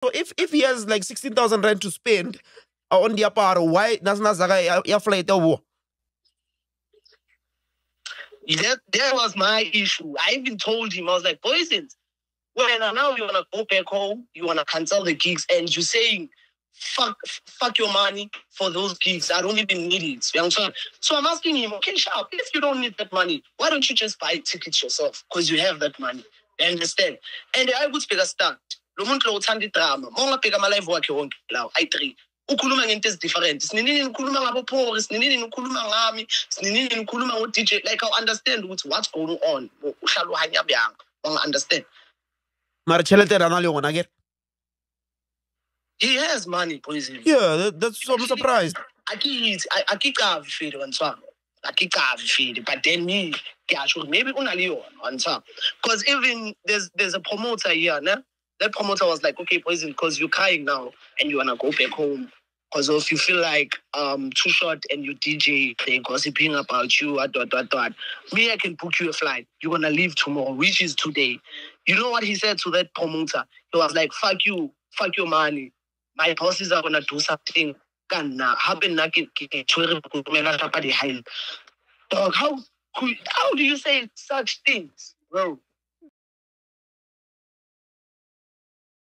So if he has like 16,000 rand to spend on the aparo, why doesn't Zaga ya flight over? That was my issue. I even told him, I was like, Poisons, when now you wanna go back home, you wanna cancel the gigs, and you're saying fuck your money for those gigs. I don't even need it. You understand? So I'm asking him, okay, Sharp, if you don't need that money, why don't you just buy tickets yourself? Because you have that money. You understand? And I would speak a start. Lo muntu lo uthanda drama. Monga bheka ama live wakhe wonke lawo i3. Ukhuluma ngento ezidifferent. Sinini nikhuluma ngabo Paul, sinini nikhuluma ngami, sinini nikhuluma ngo DJ. Like I understand what's going on. Uhlala uhanya byang. Monga understand. Mara chelete rana le ngwana ke. He has money, Poison. Yeah, that's so I'm surprised. I keep feed on top. I keep feed, but then me, maybe unali on top. Because even there's a promoter here, né? That promoter was like, okay, Poison, because you're crying now and you wanna go back home. Because if you feel like too short and you DJ, they're gossiping about you, what. Me, I can book you a flight. You're gonna leave tomorrow, which is today. You know what he said to that promoter? He was like, fuck you, fuck your money. My bosses are gonna do something. Dog, how do you say such things, bro?